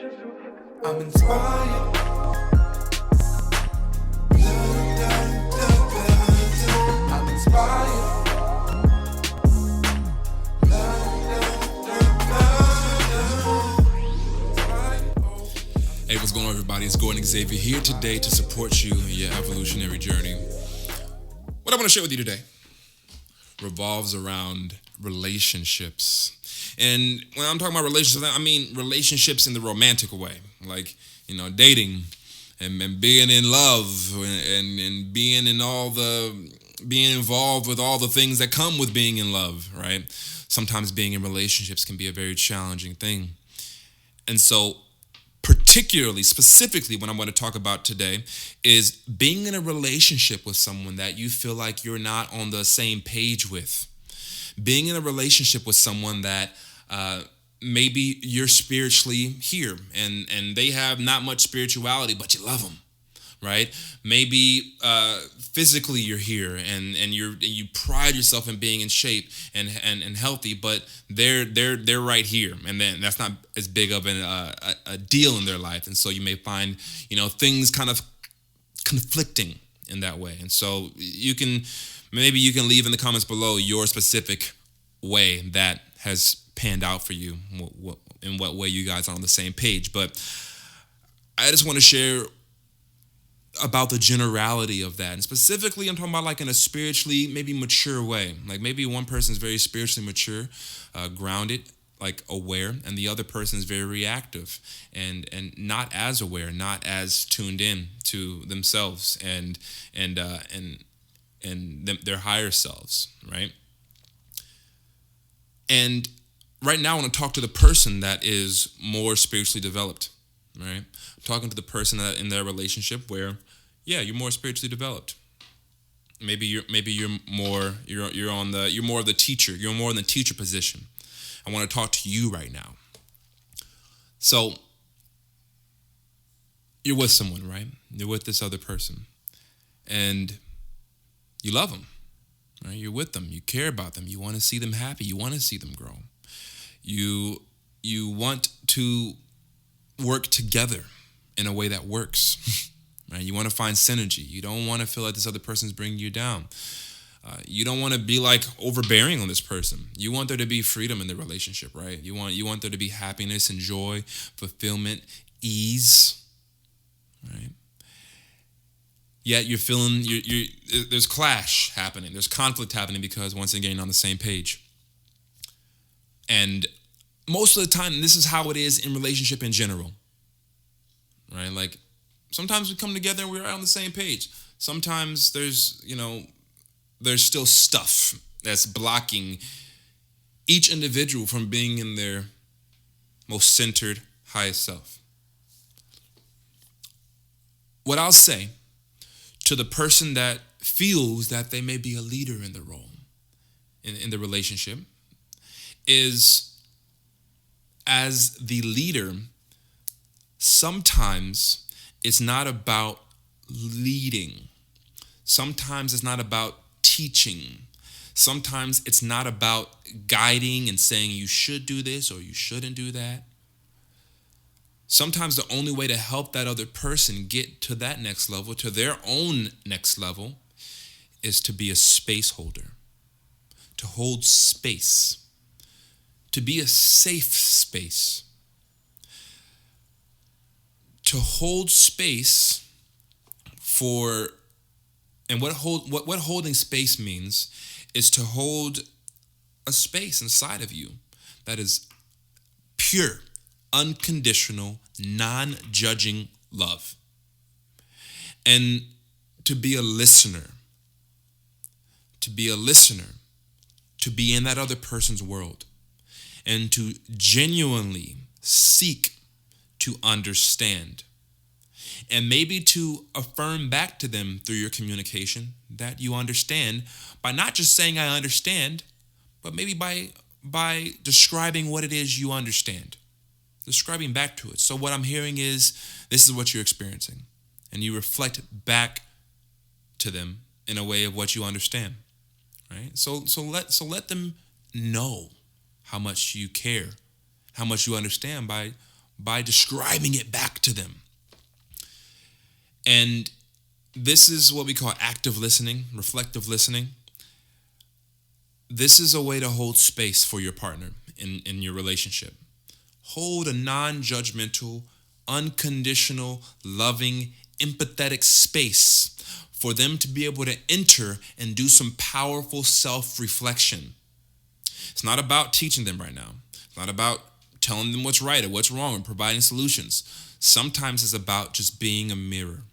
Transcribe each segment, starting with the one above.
I'm inspired. I'm inspired. Hey, what's going on, everybody? It's Gordon Xavier here today to support you in your evolutionary journey. What I want to share with you today revolves around relationships. And when I'm talking about relationships, I mean relationships in the romantic way, like, dating and being in love and being in being involved with all the things that come with being in love, right? Sometimes being in relationships can be a very challenging thing. And so particularly, specifically, what I'm going to talk about today is being in a relationship with someone that you feel like you're not on the same page with. Being in a relationship with someone that maybe you're spiritually here and they have not much spirituality, but you love them, right? Maybe physically you're here and you pride yourself in being in shape and healthy, but they're right here, and then that's not as big of a deal in their life, and so you may find things kind of conflicting in that way, and so you can leave in the comments below your specific way that has panned out for you, in what way you guys are on the same page. But I just want to share about the generality of that. And specifically, I'm talking about like in a spiritually, maybe mature way. Like maybe one person is very spiritually mature, grounded, like aware, and the other person is very reactive and not as aware, not as tuned in to themselves and their higher selves, right? And right now I want to talk to the person that is more spiritually developed, right? I'm talking to the person that in their relationship where, yeah, you're more spiritually developed. Maybe you're more of the teacher. You're more in the teacher position. I want to talk to you right now. So you're with someone, right? You're with this other person, and you love them, right? You're with them. You care about them. You want to see them happy. You want to see them grow. You want to work together in a way that works, right? You want to find synergy. You don't want to feel like this other person's bringing you down. You don't want to be like overbearing on this person. You want there to be freedom in the relationship, right? You want there to be happiness and joy, fulfillment, ease, right? Yet you're feeling there's clash happening. There's conflict happening because once again, you're on the same page. And most of the time, this is how it is in relationship in general, right? Like sometimes we come together and we're on the same page. Sometimes there's still stuff that's blocking each individual from being in their most centered, highest self. What I'll say to the person that feels that they may be a leader in the role, in the relationship, is as the leader, sometimes it's not about leading. Sometimes it's not about teaching. Sometimes it's not about guiding and saying you should do this or you shouldn't do that. Sometimes the only way to help that other person get to that next level, to their own next level, is to be a space holder, to hold space, to be a safe space, to hold space for, and what holding space means is to hold a space inside of you that is pure, unconditional, non-judging love. And to be a listener, to be in that other person's world, and to genuinely seek to understand, and maybe to affirm back to them through your communication that you understand, by not just saying I understand, but maybe by describing what it is you understand, describing back to it. So what I'm hearing is, this is what you're experiencing, and you reflect back to them in a way of what you understand, right? So let them know how much you care, how much you understand by by describing it back to them. And this is what we call active listening, reflective listening. This is a way to hold space for your partner in your relationship. Hold a non-judgmental, unconditional, loving, empathetic space for them to be able to enter and do some powerful self-reflection. It's not about teaching them right now. It's not about telling them what's right or what's wrong or providing solutions. Sometimes it's about just being a mirror,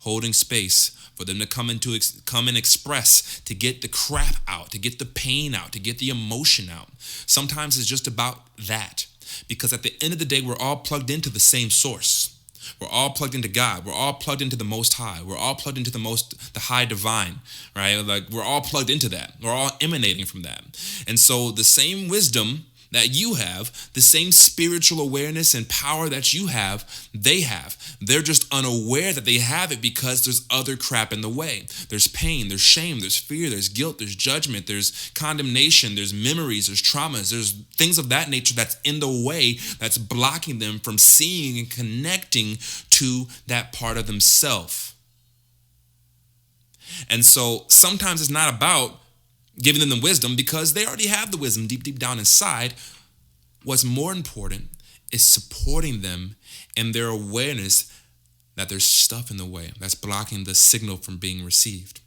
holding space for them to come and express, to get the crap out, to get the pain out, to get the emotion out. Sometimes it's just about that. Because at the end of the day, we're all plugged into the same source. We're all plugged into God. We're all plugged into the Most High. We're all plugged into the high divine, right? Like we're all plugged into that. We're all emanating from that. And so the same wisdom that you have, the same spiritual awareness and power that you have, they have. They're just unaware that they have it because there's other crap in the way. There's pain, there's shame, there's fear, there's guilt, there's judgment, there's condemnation, there's memories, there's traumas, there's things of that nature that's in the way that's blocking them from seeing and connecting to that part of themselves. And so sometimes it's not about giving them the wisdom because they already have the wisdom deep down inside. What's more important is supporting them in their awareness that there's stuff in the way that's blocking the signal from being received.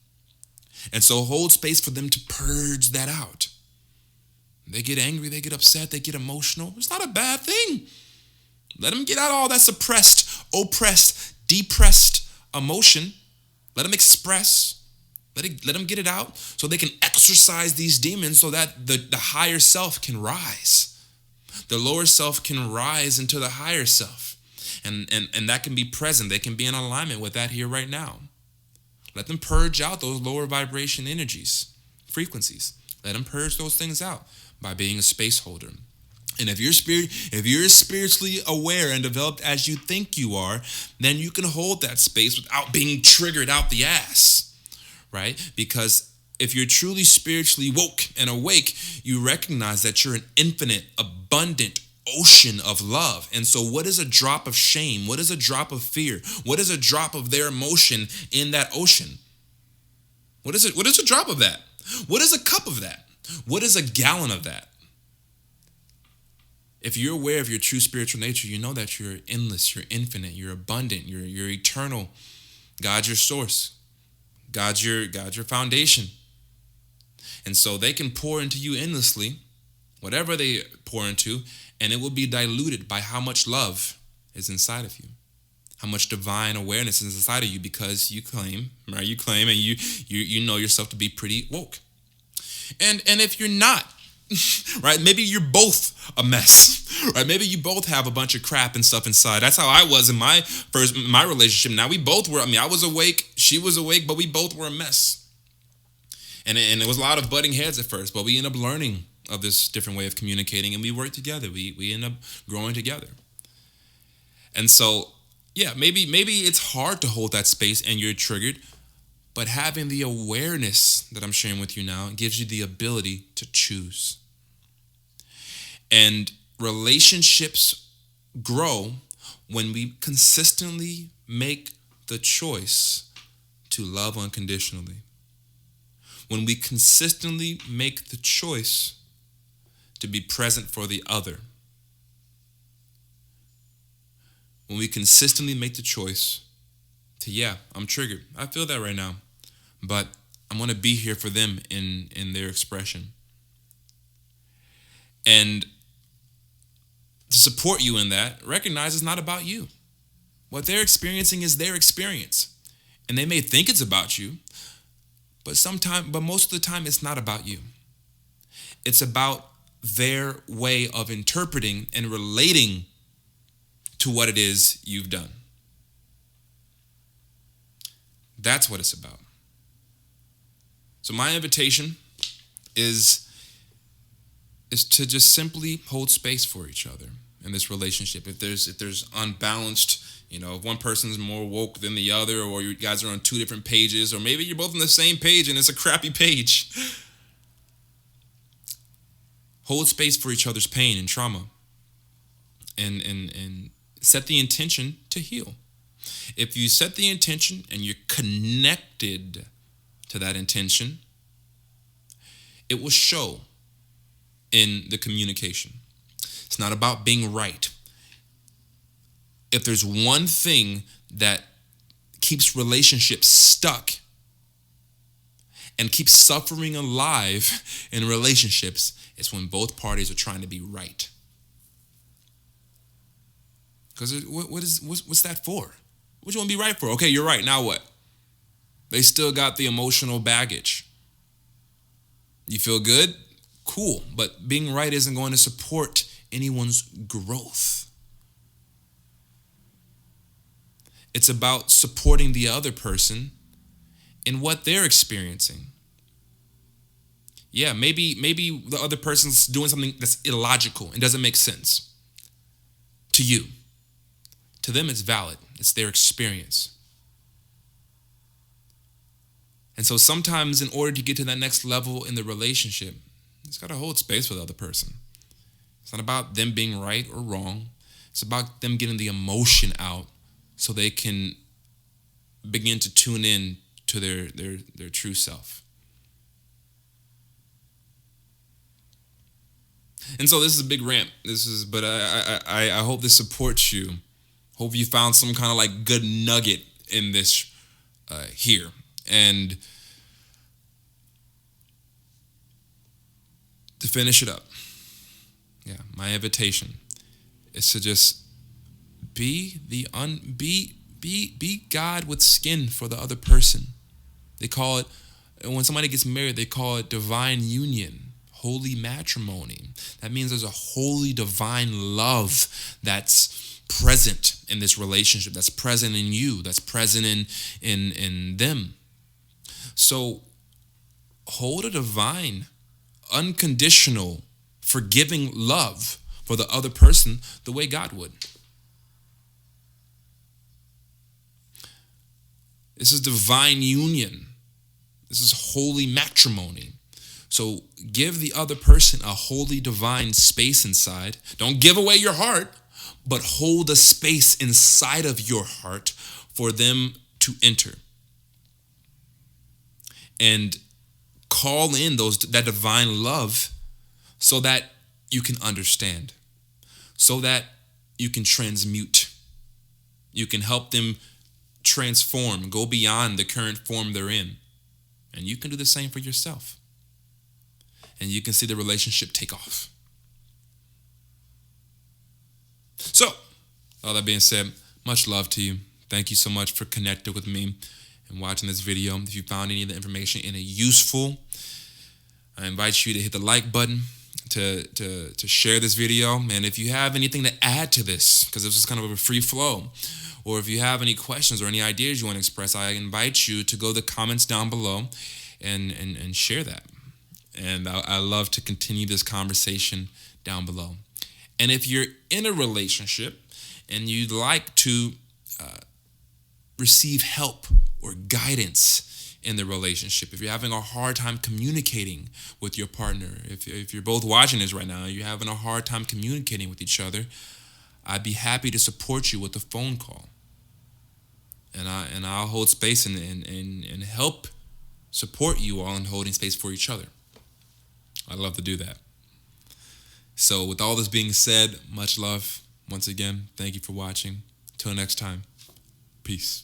And so hold space for them to purge that out. They get angry, they get upset, they get emotional. It's not a bad thing. Let them get out all that suppressed, oppressed, depressed emotion. Let them express. Let them get it out so they can exorcise these demons so that the higher self can rise. The lower self can rise into the higher self. And that can be present. They can be in alignment with that here right now. Let them purge out those lower vibration energies, frequencies. Let them purge those things out by being a space holder. And if you're spiritually aware and developed as you think you are, then you can hold that space without being triggered out the ass. Right? Because if you're truly spiritually woke and awake, you recognize that you're an infinite, abundant ocean of love. And so what is a drop of shame? What is a drop of fear? What is a drop of their emotion in that ocean? What is it? What is a drop of that? What is a cup of that? What is a gallon of that? If you're aware of your true spiritual nature, you know that you're endless, you're infinite, you're abundant, you're eternal. God's your source. God's your foundation. And so they can pour into you endlessly, whatever they pour into, and it will be diluted by how much love is inside of you, how much divine awareness is inside of you, because you claim, right? You claim and you know yourself to be pretty woke. And if you're not, right? Maybe you're both a mess, right? Maybe you both have a bunch of crap and stuff inside. That's how I was in my relationship. Now we both were, I was awake, she was awake, but we both were a mess. And it was a lot of butting heads at first, but we ended up learning of this different way of communicating, and we worked together. We ended up growing together. And so, yeah, maybe it's hard to hold that space and you're triggered, but having the awareness that I'm sharing with you now gives you the ability to choose. And relationships grow when we consistently make the choice to love unconditionally. When we consistently make the choice to be present for the other. When we consistently make the choice to, yeah, I'm triggered. I feel that right now. But I'm going to be here for them in their expression. And to support you in that, recognize it's not about you. What they're experiencing is their experience. And they may think it's about you, but most of the time it's not about you. It's about their way of interpreting and relating to what it is you've done. That's what it's about. So my invitation is to just simply hold space for each other in this relationship. If there's unbalanced, if one person's more woke than the other, or you guys are on two different pages, or maybe you're both on the same page and it's a crappy page. Hold space for each other's pain and trauma. and set the intention to heal. If you set the intention and you're connected to that intention, it will show in the communication. It's not about being right. If there's one thing that keeps relationships stuck and keeps suffering alive in relationships, it's when both parties are trying to be right. Because what's that for? What you want to be right for? Okay, you're right. Now what? They still got the emotional baggage. You feel good? Cool. But being right isn't going to support anyone's growth. It's about supporting the other person in what they're experiencing. Yeah, maybe the other person's doing something that's illogical and doesn't make sense to you. To them, it's valid. It's their experience. And so sometimes in order to get to that next level in the relationship, it's got to hold space for the other person. It's not about them being right or wrong. It's about them getting the emotion out so they can begin to tune in to their true self. And so this is a big rant. But I hope this supports you. Hope you found some kind of like good nugget in this here. And to finish it up, my invitation is to just be God with skin for the other person. They call it, when somebody gets married, they call it divine union, holy matrimony. That means there's a holy divine love that's present in this relationship, that's present in you, that's present in them. So hold a divine, unconditional, forgiving love for the other person the way God would. This is divine union. This is holy matrimony. So give the other person a holy divine space inside. Don't give away your heart, but hold a space inside of your heart for them to enter. And call in that divine love so that you can understand, so that you can transmute. You can help them transform, go beyond the current form they're in. And you can do the same for yourself. And you can see the relationship take off. So, all that being said, much love to you. Thank you so much for connecting with me and watching this video. If you found any of the information in it useful, I invite you to hit the like button, to share this video. And if you have anything to add to this, because this is kind of a free flow, or if you have any questions or any ideas you want to express, I invite you to go to the comments down below and share that. And I love to continue this conversation down below. And if you're in a relationship and you'd like to receive help or guidance in the relationship, if you're having a hard time communicating with your partner, if you're both watching this right now, you're having a hard time communicating with each other, I'd be happy to support you with a phone call. And I'll hold space and help support you all in holding space for each other. I'd love to do that. So with all this being said, much love. Once again, thank you for watching. Till next time, peace.